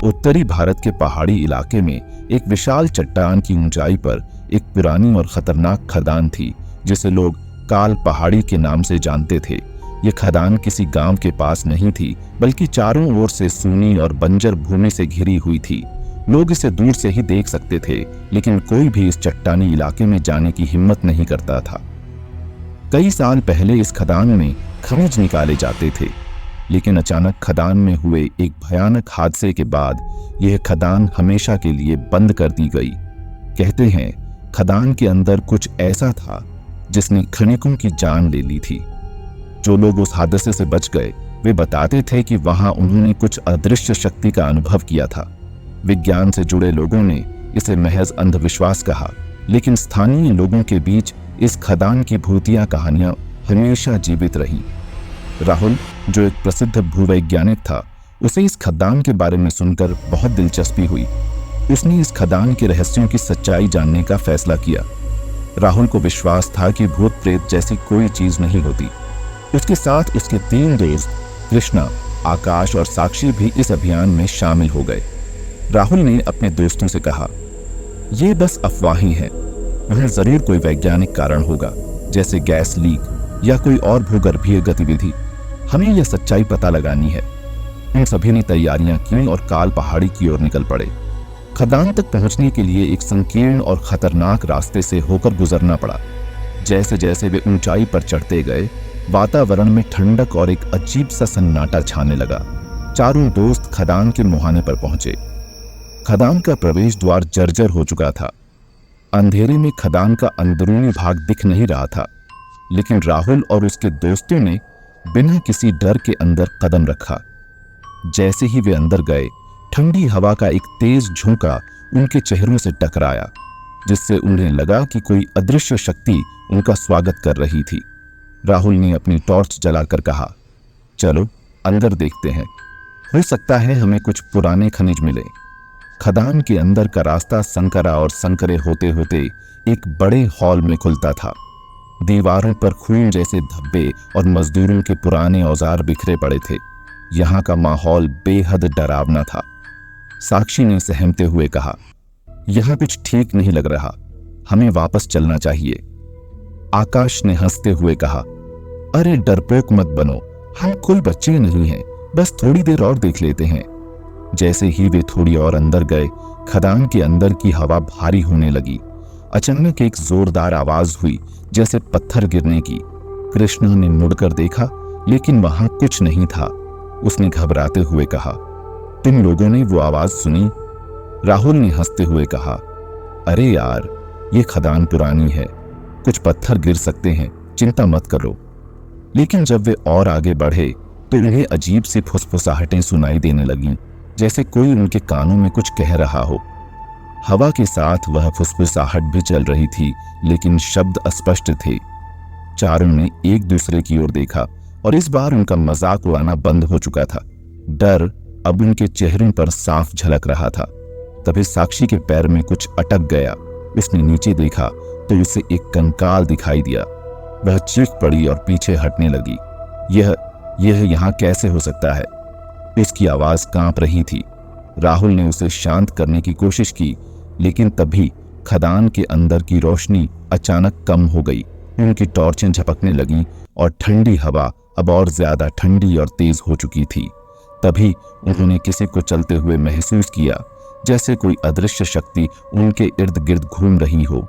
उत्तरी भारत के पहाड़ी इलाके में एक विशाल चट्टान की ऊंचाई पर एक पुरानी और खतरनाक खदान थी जिसे लोग काल पहाड़ी के नाम से जानते थे। यह खदान किसी गांव के पास नहीं थी, बल्कि चारों ओर से सूनी और बंजर भूमि से घिरी हुई थी। लोग इसे दूर से ही देख सकते थे, लेकिन कोई भी इस चट्टानी इलाके में जाने की हिम्मत नहीं करता था। कई साल पहले इस खदान में खनिज निकाले जाते थे, लेकिन अचानक खदान में हुए एक भयानक हादसे के बाद यह खदान हमेशा के लिए बंद कर दी गई। कहते हैं खदान के अंदर कुछ ऐसा था जिसने खनिकों की जान ले ली थी। जो लोग उस हादसे से बच गए वे बताते थे कि वहां उन्होंने कुछ अदृश्य शक्ति का अनुभव किया था। विज्ञान से जुड़े लोगों ने इसे महज अंधविश्वास कहा, लेकिन स्थानीय लोगों के बीच इस खदान की भूतिया कहानियां हमेशा जीवित रहीं। राहुल, जो एक प्रसिद्ध भूवैज्ञानिक था, उसे इस खदान के बारे में सुनकर बहुत दिलचस्पी हुई। उसने इस खदान के रहस्यों की सच्चाई जानने का फैसला किया। राहुल को विश्वास था कि भूत प्रेत जैसी कोई चीज नहीं होती। उसके साथ उसके 3 दोस्त कृष्णा, आकाश और साक्षी भी इस अभियान में शामिल हो गए। राहुल ने अपने दोस्तों से कहा, ये बस अफवाहें हैं, वहाँ जरूर कोई वैज्ञानिक कारण होगा, जैसे गैस लीक या कोई और भूगर्भीय गतिविधि। हमें यह सच्चाई पता लगानी है। उन सभी ने तैयारियां की और काल पहाड़ी की ओर निकल पड़े। खदान तक पहुंचने के लिए एक संकीर्ण और खतरनाक रास्ते से होकर गुजरना पड़ा। जैसे जैसे वे ऊंचाई पर चढ़ते गए, वातावरण में ठंडक और एक अजीब सा सन्नाटा छाने लगा। चारों दोस्त खदान के मुहाने पर पहुंचे। खदान का प्रवेश द्वार जर्जर हो चुका था। अंधेरे में खदान का अंदरूनी भाग दिख नहीं रहा था, लेकिन राहुल और उसके दोस्तों ने बिना किसी डर के अंदर कदम रखा। जैसे ही वे अंदर गए, ठंडी हवा का एक तेज झोंका उनके चेहरों से टकराया, जिससे उन्हें लगा कि कोई अदृश्य शक्ति उनका स्वागत कर रही थी। राहुल ने अपनी टॉर्च जलाकर कहा, चलो अंदर देखते हैं, हो सकता है हमें कुछ पुराने खनिज मिले। खदान के अंदर का रास्ता संकरा और संकरे होते होते एक बड़े हॉल में खुलता था। दीवारों पर खून जैसे धब्बे और मजदूरों के पुराने औजार बिखरे पड़े थे। यहाँ का माहौल बेहद डरावना था। साक्षी ने सहमते हुए कहा, यहाँ कुछ ठीक नहीं लग रहा, हमें वापस चलना चाहिए। आकाश ने हंसते हुए कहा, अरे डरपोक मत बनो, हम कोई बच्चे नहीं हैं, बस थोड़ी देर और देख लेते हैं। जैसे ही वे थोड़ी और अंदर गए, खदान के अंदर की हवा भारी होने लगी। अचानक एक जोरदार आवाज हुई, जैसे पत्थर गिरने की। कृष्णा ने मुड़कर देखा, लेकिन वहां कुछ नहीं था। उसने घबराते हुए कहा, तुम लोगों ने वो आवाज सुनी? राहुल ने हंसते हुए कहा, अरे यार, ये खदान पुरानी है, कुछ पत्थर गिर सकते हैं, चिंता मत करो। लेकिन जब वे और आगे बढ़े तो उन्हें अजीब सी फुसफुसाहटें सुनाई देने लगीं, जैसे कोई उनके कानों में कुछ कह रहा हो। हवा के साथ वह फुसफुसाहट भी चल रही थी, लेकिन शब्द अस्पष्ट थे। चारों ने एक दूसरे की ओर देखा और इस बार उनका मजाक उड़ाना बंद हो चुका था। डर अब उनके चेहरों पर साफ झलक रहा था। तभी साक्षी के पैर में कुछ अटक गया। उसने नीचे देखा तो उसे एक कंकाल दिखाई दिया। वह चीख पड़ी और पीछे हटने लगी। यह यहाँ कैसे हो सकता है? उसकी आवाज कांप रही थी। राहुल ने उसे शांत करने की कोशिश की, लेकिन तभी खदान के अंदर की रोशनी अचानक कम हो गई। उनकी टॉर्चें झपकने लगीं और ठंडी हवा अब और ज्यादा ठंडी और तेज हो चुकी थी। तभी उन्होंने किसी को चलते हुए महसूस किया, जैसे कोई अदृश्य शक्ति उनके इर्द गिर्द घूम रही हो।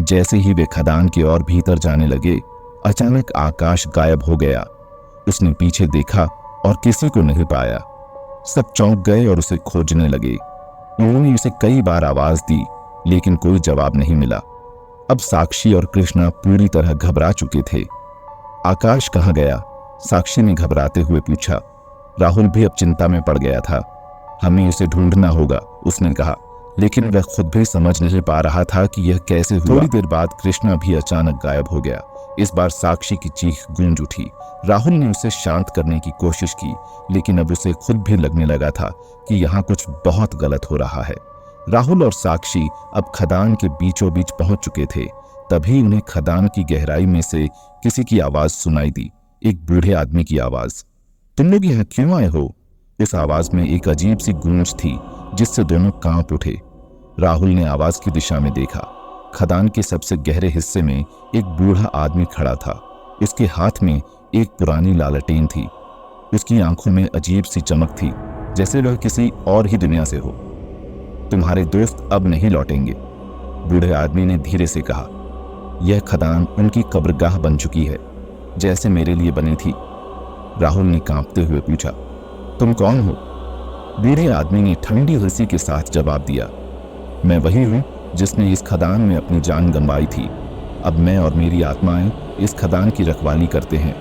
जैसे ही वे खदान की ओर भीतर जाने लगे, अचानक आकाश गायब हो गया। उसने पीछे देखा और किसी को नहीं पाया। सब चौंक गए और उसे खोजने लगे। उन्होंने उसे कई बार आवाज दी, लेकिन कोई जवाब नहीं मिला। अब साक्षी और कृष्णा पूरी तरह घबरा चुके थे। आकाश कहाँ गया? साक्षी ने घबराते हुए पूछा। राहुल भी अब चिंता में पड़ गया था। हमें उसे ढूंढना होगा, उसने कहा, लेकिन वह खुद भी समझ नहीं पा रहा था कि यह कैसे हुआ। थोड़ी देर बाद कृष्णा भी अचानक गायब हो गया। इस बार साक्षी की चीख गूंज उठी। राहुल ने उसे शांत करने की कोशिश की, लेकिन अब उसे खुद भी लगने लगा था कि यहाँ कुछ बहुत गलत हो रहा है। राहुल और साक्षी अब खदान के बीचों बीच पहुंच चुके थे। तभी उन्हें खदान की गहराई में से किसी की आवाज सुनाई दी, एक बूढ़े आदमी की आवाज। तुम लोग यहाँ क्यों आए हो? इस आवाज में एक अजीब सी गूंज थी जिससे दोनों कांप उठे। राहुल ने आवाज की दिशा में देखा। खदान के सबसे गहरे हिस्से में एक बूढ़ा आदमी खड़ा था। इसके हाथ में एक पुरानी लालटेन थी। उसकी आंखों में अजीब सी चमक थी, जैसे वह किसी और ही दुनिया से हो। तुम्हारे दोस्त अब नहीं लौटेंगे, बूढ़े आदमी ने धीरे से कहा। यह खदान उनकी कब्रगाह बन चुकी है, जैसे मेरे लिए बनी थी। राहुल ने कांपते हुए पूछा, तुम कौन हो? बूढ़े आदमी ने ठंडी हंसी के साथ जवाब दिया, मैं वही हूं जिसने इस खदान में अपनी जान गंवाई थी। अब मैं और मेरी आत्माएं इस खदान की रखवाली करते हैं।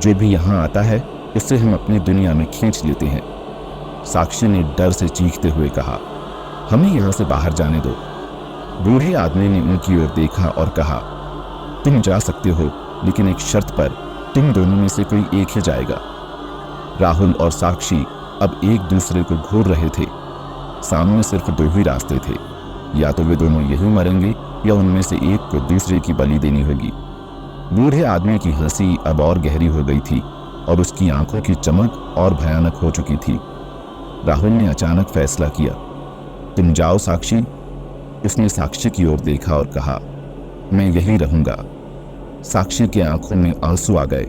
जो भी यहाँ आता है उससे हम अपनी दुनिया में खींच लेते हैं। साक्षी ने डर से चीखते हुए कहा, हमें यहाँ से बाहर जाने दो। बूढ़े आदमी ने उनकी ओर देखा और कहा, तुम जा सकते हो, लेकिन एक शर्त पर, तुम दोनों में से कोई एक ही जाएगा। राहुल और साक्षी अब एक दूसरे को घूर रहे थे। सामने सिर्फ दो ही रास्ते थे, या तो वे दोनों यहीं मरेंगे या उनमें से एक को दूसरे की बलि देनी होगी। बूढ़े आदमी की हंसी अब और गहरी हो गई थी और उसकी आंखों की चमक और भयानक हो चुकी थी। राहुल ने अचानक फैसला किया, तुम जाओ साक्षी। उसने साक्षी की ओर देखा और कहा, मैं यहीं रहूंगा। साक्षी की आंखों में आंसू आ गए।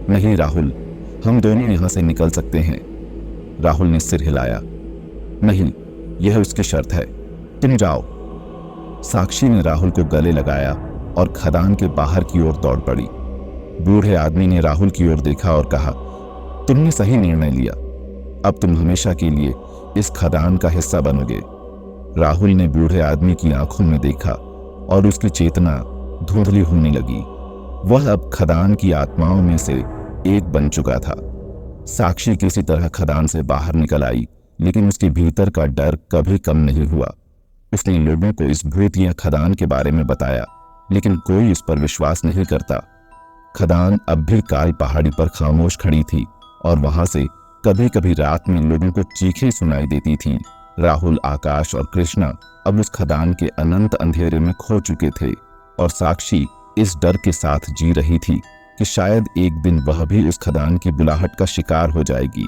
नहीं राहुल, हम दोनों यहां से निकल सकते हैं। राहुल ने सिर हिलाया, नहीं, यह उसकी शर्त है, तुम जाओ। साक्षी ने राहुल को गले लगाया और खदान के बाहर की ओर दौड़ पड़ी। बूढ़े आदमी ने राहुल की ओर देखा और कहा, तुमने सही निर्णय लिया। अब तुम हमेशा के लिए इस खदान का हिस्सा बनोगे। राहुल ने बूढ़े आदमी की आंखों में देखा और उसकी चेतना धुंधली होने लगी। वह अब खदान की आत्माओं में से एक बन चुका था। साक्षी किसी तरह खदान से बाहर निकल आई, लेकिन उसके भीतर का डर कभी कम नहीं हुआ। उसने लोगों को इस भूतिया खदान के बारे में बताया, लेकिन कोई उस पर विश्वास नहीं करता। खदान अब भी काल पहाड़ी पर खामोश खड़ी थी और वहां से कभी कभी रात में लोगों को चीखें सुनाई देती थीं। राहुल, आकाश और कृष्णा अब उस खदान के अनंत अंधेरे में खो चुके थे और साक्षी इस डर के साथ जी रही थी कि शायद एक दिन वह भी उस खदान की बुलाहट का शिकार हो जाएगी।